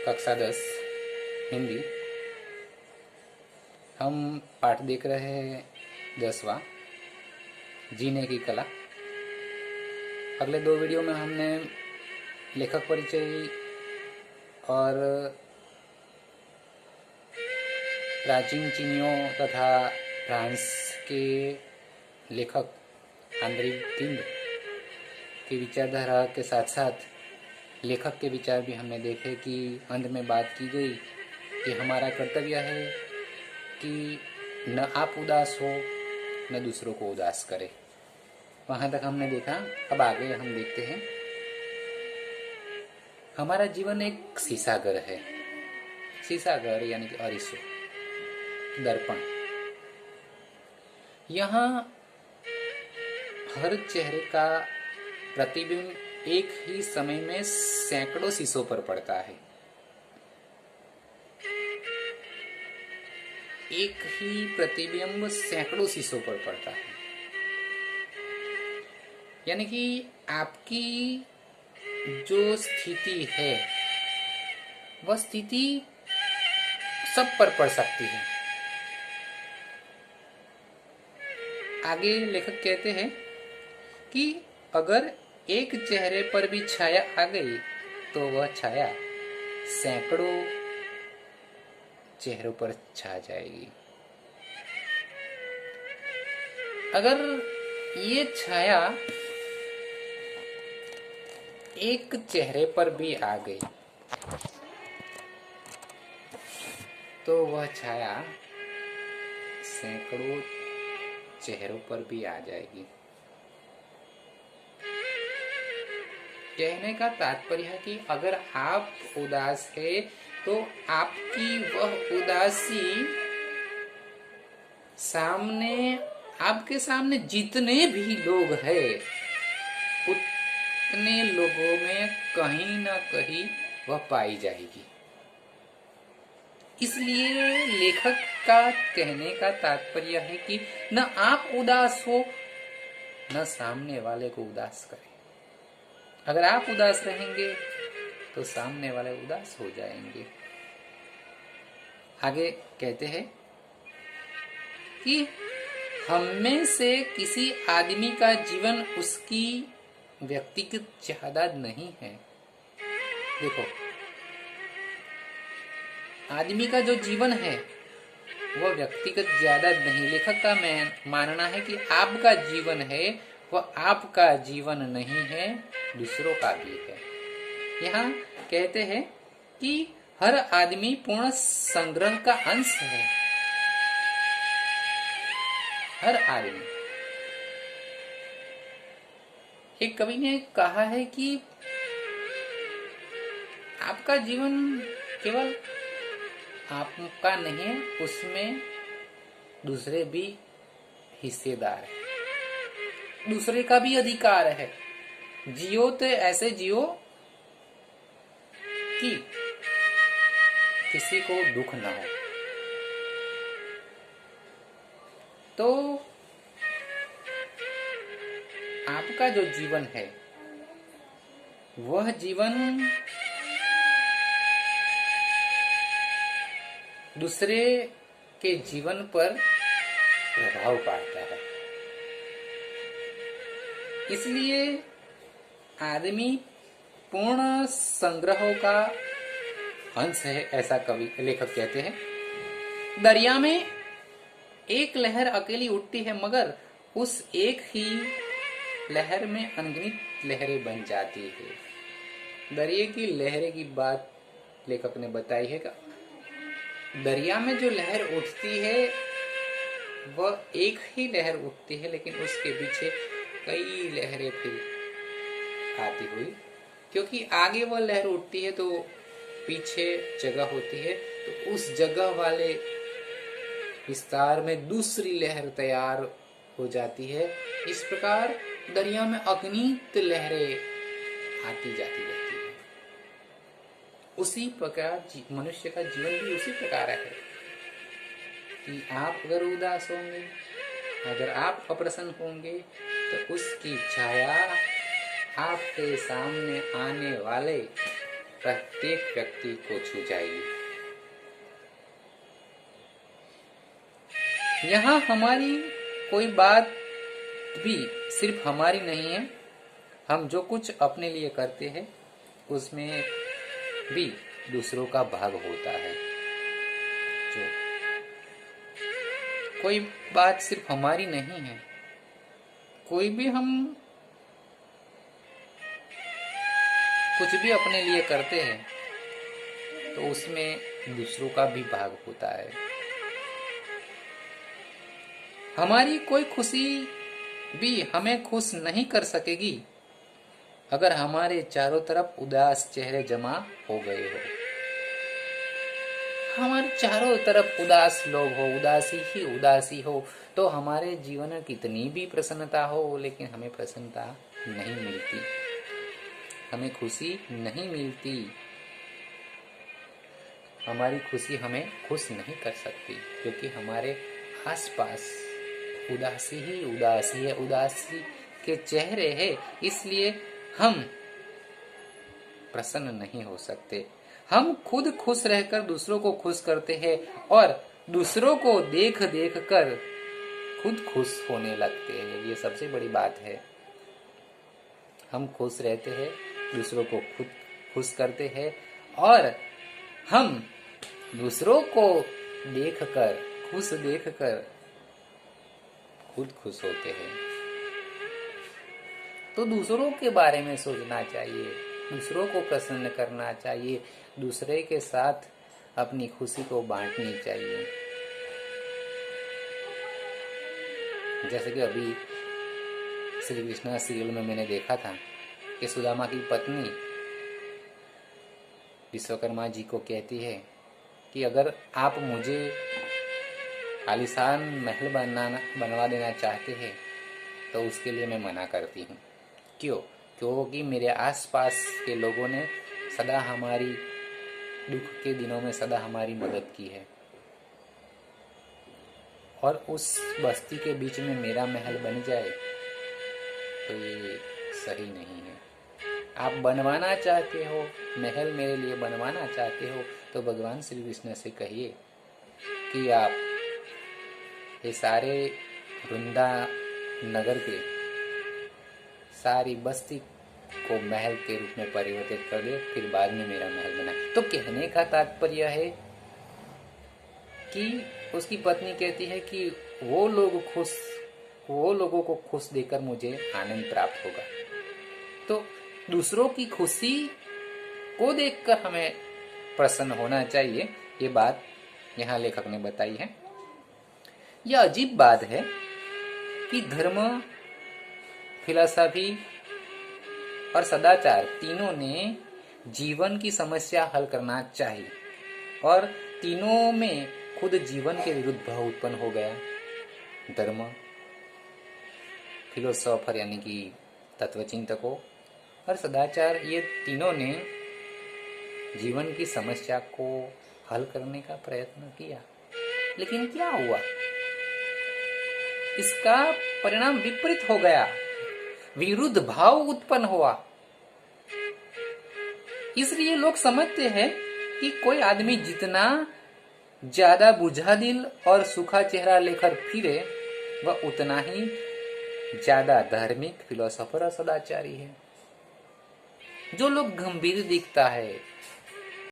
कक्षा 10 हिंदी। हम पाठ देख रहे हैं 10वां, जीने की कला। अगले 2 वीडियो में हमने लेखक परिचय और प्राचीन चीनियों तथा फ्रांस के लेखक आंद्रे गिम्ड की विचारधारा के साथ साथ लेखक के विचार भी हमने देखे कि अंत में बात की गई कि हमारा कर्तव्य है कि न आप उदास हो न दूसरों को उदास करें। वहाँ तक हमने देखा। अब आगे हम देखते हैं। हमारा जीवन एक शीशाघर है। शीशाघर यानी कि अरीसो, दर्पण। यहाँ हर चेहरे का प्रतिबिंब एक ही समय में सैकड़ों शीशों पर पड़ता है। एक ही प्रतिबिंब सैकड़ों शीशों पर पड़ता है, यानी कि आपकी जो स्थिति है वह स्थिति सब पर पड़ सकती है। आगे लेखक कहते हैं कि अगर एक चेहरे पर भी छाया आ गई तो वह छाया सैकड़ों चेहरों पर छा जाएगी। अगर ये छाया एक चेहरे पर भी आ गई तो वह छाया सैकड़ों चेहरों पर भी आ जाएगी। कहने का तात्पर्य है कि अगर आप उदास है तो आपकी वह उदासी आपके सामने जितने भी लोग हैं उतने लोगों में कहीं ना कहीं वह पाई जाएगी। इसलिए लेखक का कहने का तात्पर्य है कि न आप उदास हो न सामने वाले को उदास करें। अगर आप उदास रहेंगे तो सामने वाले उदास हो जाएंगे। आगे कहते हैं कि हम में से किसी आदमी का जीवन उसकी व्यक्तिगत जायदाद नहीं है। देखो, आदमी का जो जीवन है वह व्यक्तिगत जायदाद नहीं। लेखक का मानना है कि आपका जीवन है वह आपका जीवन नहीं है, दूसरों का भी है। यहाँ कहते हैं कि हर आदमी पूर्ण संग्रह का अंश है। हर आदमी। एक कवि ने कहा है कि आपका जीवन केवल आपका नहीं है, उसमें दूसरे भी हिस्सेदार है, दूसरे का भी अधिकार है। जियो तो ऐसे जियो कि किसी को दुख ना हो। तो आपका जो जीवन है वह जीवन दूसरे के जीवन पर प्रभाव पाड़ता है। इसलिए आदमी पूर्ण संग्रहों का अंश है, ऐसा कवि लेखक कहते हैं। दरिया में एक लहर अकेली उठती है मगर उस एक ही लहर में अनगिनत लहरें बन जाती है। दरिया की लहरें की बात लेखक ने बताई है कि दरिया में जो लहर उठती है वह एक ही लहर उठती है, लेकिन उसके पीछे कई लहरें फिर आती हुई, क्योंकि आगे वह लहर उठती है तो पीछे जगह होती है, तो उस जगह वाले विस्तार में दूसरी लहर तैयार हो जाती है। इस प्रकार दरिया में अगणित लहरें आती जाती रहती है। उसी प्रकार मनुष्य का जीवन भी उसी प्रकार है कि आप अगर उदास होंगे, अगर आप अप्रसन्न होंगे तो उसकी छाया आपके सामने आने वाले प्रत्येक व्यक्ति को छू जाएगी। यहाँ हमारी कोई बात भी सिर्फ हमारी नहीं है। हम जो कुछ अपने लिए करते हैं उसमें भी दूसरों का भाग होता है। जो कोई बात सिर्फ हमारी नहीं है। कोई भी हम कुछ भी अपने लिए करते हैं तो उसमें दूसरों का भी भाग होता है। हमारी कोई खुशी भी हमें खुश नहीं कर सकेगी अगर हमारे चारों तरफ उदास चेहरे जमा हो गए हो। हमारे चारों तरफ उदास लोग हो, उदासी ही उदासी हो, तो हमारे जीवन में कितनी भी प्रसन्नता हो लेकिन हमें प्रसन्नता नहीं मिलती, हमें खुशी नहीं मिलती। हमारी खुशी हमें खुश नहीं कर सकती क्योंकि हमारे आसपास उदासी ही उदासी है, उदासी के चेहरे हैं। इसलिए हम प्रसन्न नहीं हो सकते। हम खुद खुश रहकर दूसरों को खुश करते हैं और दूसरों को देख देख कर खुद खुश होने लगते हैं। ये सबसे बड़ी बात है। हम खुश रहते हैं, दूसरों को खुद खुश करते हैं और हम दूसरों को देखकर खुश देखकर खुद खुश होते हैं। तो दूसरों के बारे में सोचना चाहिए, दूसरों को प्रसन्न करना चाहिए, दूसरे के साथ अपनी खुशी को बांटनी चाहिए। जैसे कि अभी श्री कृष्णा सीरियल में मैंने देखा था कि सुदामा की पत्नी विश्वकर्मा जी को कहती है कि अगर आप मुझे आलीशान महल बनवा देना चाहते हैं तो उसके लिए मैं मना करती हूँ। क्यों? क्योंकि मेरे आसपास के लोगों ने सदा हमारी दुख के दिनों में सदा हमारी मदद की है और उस बस्ती के बीच में मेरा महल बन जाए तो ये सही नहीं है। आप बनवाना चाहते हो, महल मेरे लिए बनवाना चाहते हो तो भगवान श्री कृष्ण से कहिए कि आप ये सारे वृंदा नगर के सारी बस्ती को महल के रूप में परिवर्तित कर दे, फिर बाद में मेरा महल बना। तो कहने का तात्पर्य है कि उसकी पत्नी कहती है कि वो लोगों को खुश देकर मुझे आनंद प्राप्त होगा। तो दूसरों की खुशी को देखकर हमें प्रसन्न होना चाहिए। ये बात यहाँ लेखक ने बताई है। यह अजीब बात है कि धर्म, फिलॉसफी और सदाचार तीनों ने जीवन की समस्या हल करना चाहिए और तीनों में खुद जीवन के विरुद्ध भाव उत्पन्न हो गया। धर्म, फिलोसोफर यानी कि तत्वचिंतकों और सदाचार, ये तीनों ने जीवन की समस्या को हल करने का प्रयत्न किया, लेकिन क्या हुआ? इसका परिणाम विपरीत हो गया, विरुद्ध भाव उत्पन्न हुआ। इसलिए लोग समझते हैं कि कोई आदमी जितना ज्यादा बुझादिल और सूखा चेहरा लेकर फिरे वह उतना ही ज्यादा धार्मिक, फिलोसोफर और सदाचारी है। जो लोग गंभीर दिखता है,